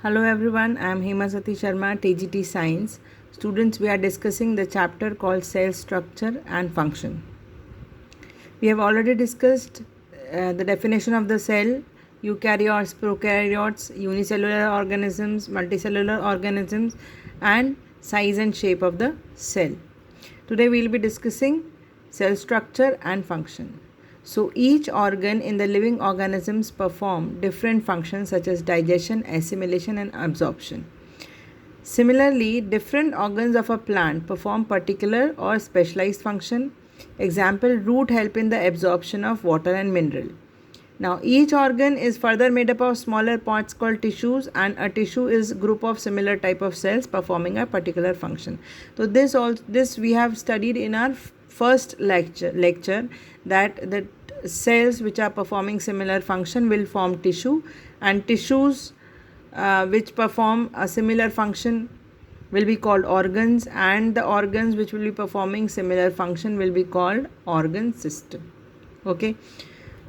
Hello everyone, I am Hema Sati Sharma, TGT Science. Students, we are discussing the chapter called Cell Structure and Function. We have already discussed the definition of the cell, eukaryotes, prokaryotes, unicellular organisms, multicellular organisms, and size and shape of the cell. Today we will be discussing cell structure and function. So each organ in the living organisms perform different functions such as digestion, assimilation and absorption. Similarly, different organs of a plant perform particular or specialized function. Example, root help in the absorption of water and mineral. Now each organ is further made up of smaller parts called tissues, and a tissue is group of similar type of cells performing a particular function. So this we have studied in our first lecture that the cells which are performing similar function will form tissue, and tissues which perform a similar function will be called organs, and the organs which will be performing similar function will be called organ system. Okay.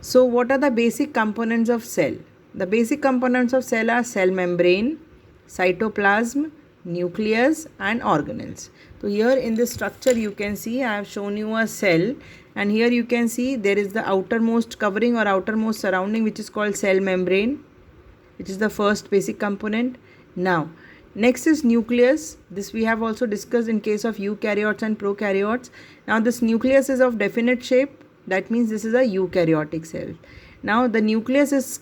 So what are the basic components of cell? The basic components of cell are cell membrane, cytoplasm, nucleus and organelles. So here in this structure you can see I have shown you a cell, and here you can see there is the outermost covering or outermost surrounding which is called cell membrane, which is the first basic component. Now next is nucleus. This we have also discussed in case of eukaryotes and prokaryotes. Now this nucleus is of definite shape. That means this is a eukaryotic cell. Now the nucleus is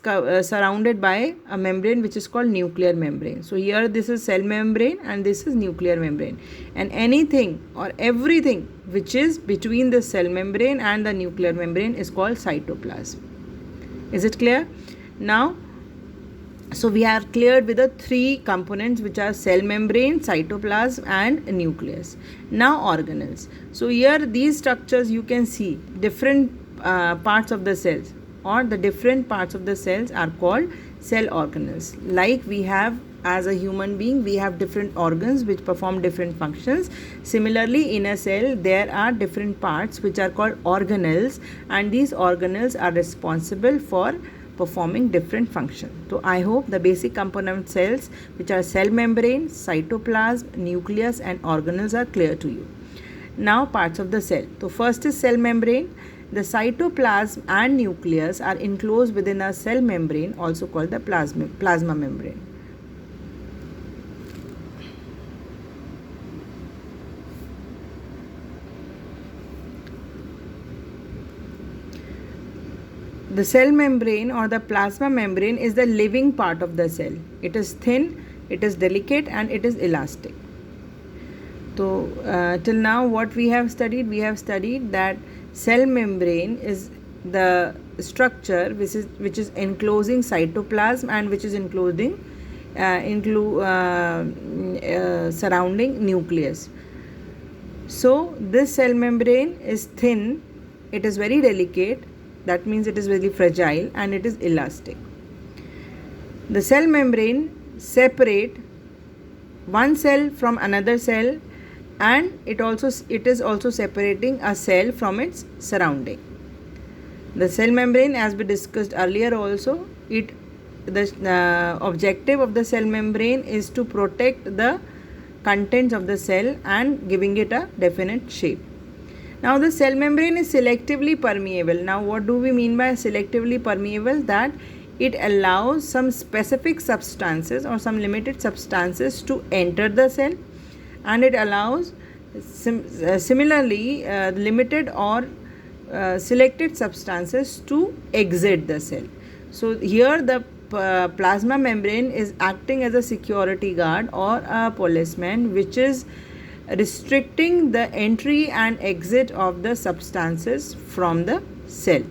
surrounded by a membrane which is called nuclear membrane. So here this is cell membrane and this is nuclear membrane, and anything or everything which is between the cell membrane and the nuclear membrane is called cytoplasm. Is it clear? Now so we are cleared with the three components which are cell membrane, cytoplasm and nucleus. Now organelles. So here these structures you can see different parts of the cells, or the different parts of the cells are called cell organelles. Like we have as a human being, we have different organs which perform different functions. Similarly in a cell there are different parts which are called organelles, and these organelles are responsible for performing different functions. So I hope the basic component of cells which are cell membrane, cytoplasm, nucleus and organelles are clear to you. Now parts of the cell. So first is cell membrane. The cytoplasm and nucleus are enclosed within a cell membrane, also called the plasma membrane. The cell membrane or the plasma membrane is the living part of the cell. It is thin, it is delicate and it is elastic. So till now what we have studied? We have studied that cell membrane is the structure which is enclosing cytoplasm and which is surrounding nucleus. So this cell membrane is thin, it is very delicate. That means it is very fragile and it is elastic. The cell membrane separate one cell from another cell, and it is also separating a cell from its surrounding. The cell membrane, as we discussed earlier also, the objective of the cell membrane is to protect the contents of the cell and giving it a definite shape. Now the cell membrane is selectively permeable. Now what do we mean by selectively permeable? That it allows some specific substances or some limited substances to enter the cell, and it allows similarly limited or selected substances to exit the cell. So here the plasma membrane is acting as a security guard or a policeman which is restricting the entry and exit of the substances from the cell.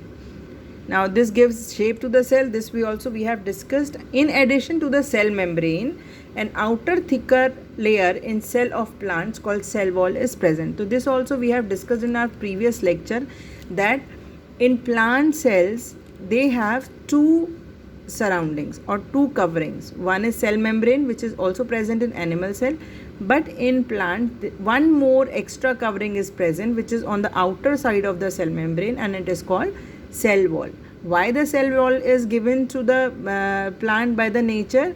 Now this gives shape to the cell. This we have discussed. In addition to the cell membrane, an outer thicker layer in cell of plants called cell wall is present. So this also we have discussed in our previous lecture, that in plant cells they have two surroundings or two coverings. One is cell membrane, which is also present in animal cell, but in plant one more extra covering is present which is on the outer side of the cell membrane, and it is called cell wall. Why the cell wall is given to the plant by the nature?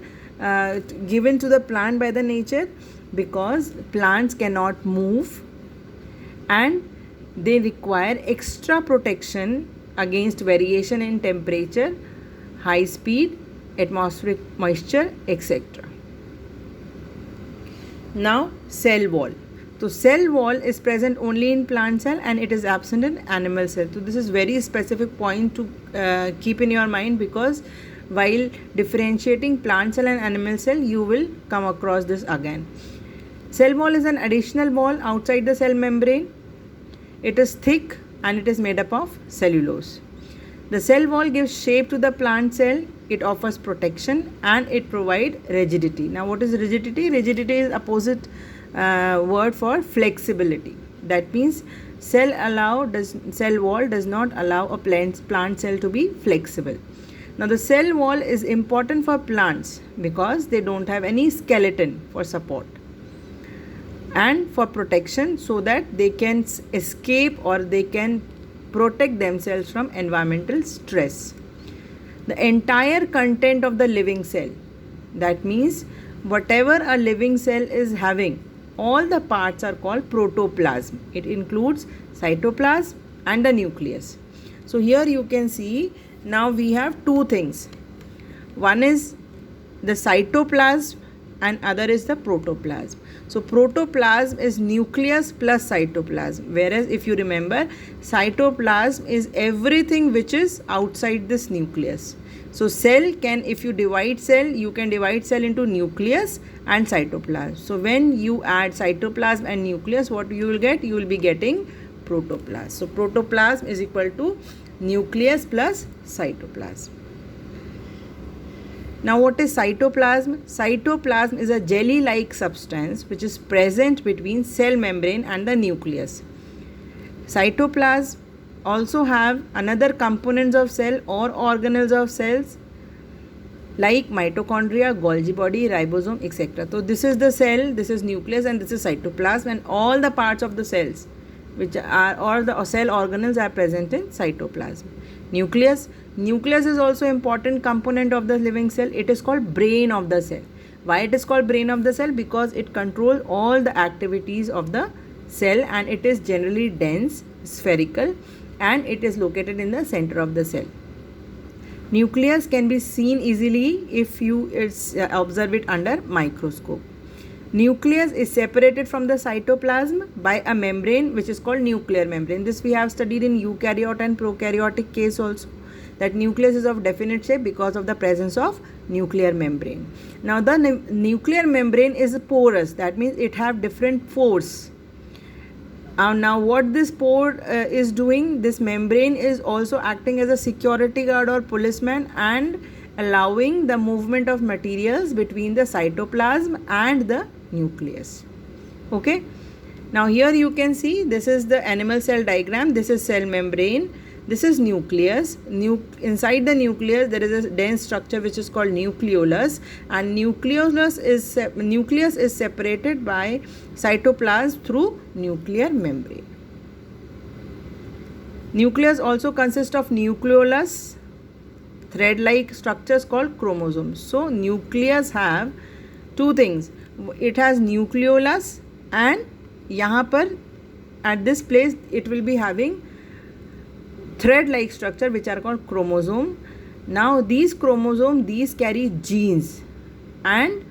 given to the plant by the nature? Because plants cannot move and they require extra protection against variation in temperature, high speed, atmospheric moisture, etc. Now, cell wall. So cell wall is present only in plant cell and it is absent in animal cell. So this is very specific point to keep in your mind, because while differentiating plant cell and animal cell, you will come across this again. Cell wall is an additional wall outside the cell membrane. It is thick and it is made up of cellulose. The cell wall gives shape to the plant cell. It offers protection and it provides rigidity. Now, what is rigidity? Rigidity is opposite word for flexibility. That means cell wall does not allow a plant cell to be flexible. Now, the cell wall is important for plants because they don't have any skeleton for support and for protection, so that they can escape or they can protect themselves from environmental stress. The entire content of the living cell, that means whatever a living cell is having, all the parts are called protoplasm. It includes cytoplasm and the nucleus. So here you can see, now we have two things. One is the cytoplasm and other is the protoplasm. So protoplasm is nucleus plus cytoplasm, whereas if you remember, cytoplasm is everything which is outside this nucleus. So cell can, if you divide cell, you can divide cell into nucleus and cytoplasm. So when you add cytoplasm and nucleus, what you will get? You will be getting protoplasm. So protoplasm is equal to nucleus plus cytoplasm. Now, what is cytoplasm? Cytoplasm is a jelly-like substance which is present between cell membrane and the nucleus. Cytoplasm also have another components of cell or organelles of cells like mitochondria, Golgi body, ribosome, etc. So this is the cell, this is nucleus, and this is cytoplasm, and all the parts of the cells which are, all the cell organelles are present in cytoplasm. Nucleus is also important component of the living cell. It is called brain of the cell. Why it is called brain of the cell? Because it controls all the activities of the cell and it is generally dense, spherical, and it is located in the center of the cell. Nucleus can be seen easily if you observe it under microscope. Nucleus is separated from the cytoplasm by a membrane which is called nuclear membrane. This we have studied in eukaryote and prokaryotic case also, that nucleus is of definite shape because of the presence of nuclear membrane. Now the nuclear membrane is porous, that means it have different pores. Now what this pore is doing, this membrane is also acting as a security guard or policeman and allowing the movement of materials between the cytoplasm and the nucleus. Okay, now here you can see, this is the animal cell diagram. This is cell membrane, this is nucleus. Inside the nucleus there is a dense structure which is called nucleolus, and nucleus is separated by cytoplasm through nuclear membrane. Nucleus also consists of nucleolus, thread-like structures called chromosomes. So nucleus have two things. It has nucleolus and यहाँ पर at this place it will be having thread-like structure which are called chromosome. Now these chromosomes, these carry genes and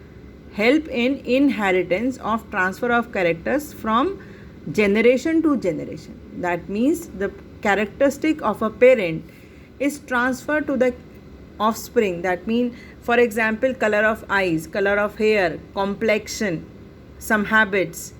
help in inheritance of transfer of characters from generation to generation. That means the characteristic of a parent is transferred to the offspring. That means, for example, color of eyes, color of hair, complexion, some habits.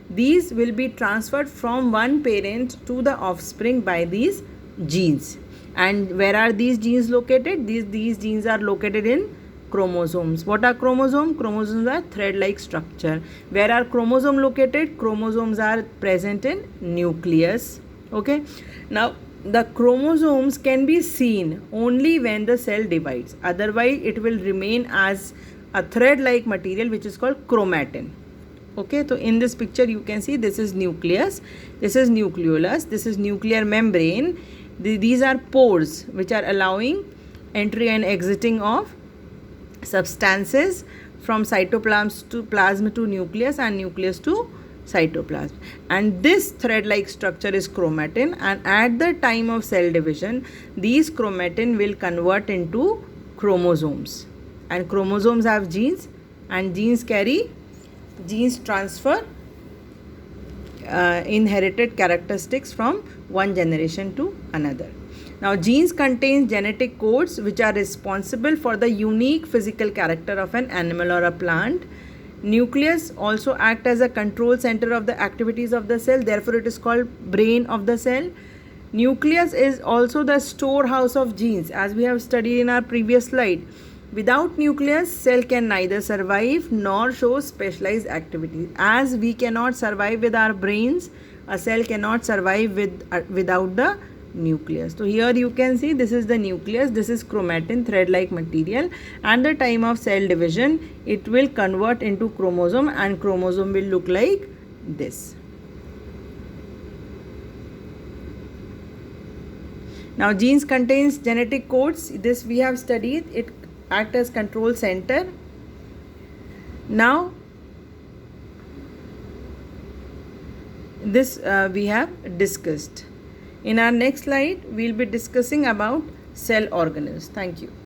These will be transferred from one parent to the offspring by these genes. And where are these genes located? These genes are located in chromosomes. What are chromosomes? Chromosomes are thread-like structure. Where are chromosomes located? Chromosomes are present in nucleus. Okay. Now the chromosomes can be seen only when the cell divides. Otherwise, it will remain as a thread-like material which is called chromatin. Okay, so in this picture you can see this is nucleus, this is nucleolus, this is nuclear membrane. These are pores which are allowing entry and exiting of substances from cytoplasm to nucleus and nucleus to cytoplasm. And this thread like structure is chromatin, and at the time of cell division these chromatin will convert into chromosomes, and chromosomes have genes, and genes transfer inherited characteristics from one generation to another. Now, genes contain genetic codes which are responsible for the unique physical character of an animal or a plant. Nucleus also act as a control center of the activities of the cell, therefore it is called brain of the cell. Nucleus is also the storehouse of genes, as we have studied in our previous slide. Without nucleus, cell can neither survive nor show specialized activities. As we cannot survive with our brains, a cell cannot survive without the nucleus. So here you can see this is the nucleus, this is chromatin, thread like material. At the time of cell division it will convert into chromosome, and chromosome will look like this. Now, genes contains genetic codes, this we have studied, it act as control center. Now this we have discussed. In our next slide we will be discussing about cell organelles. Thank you.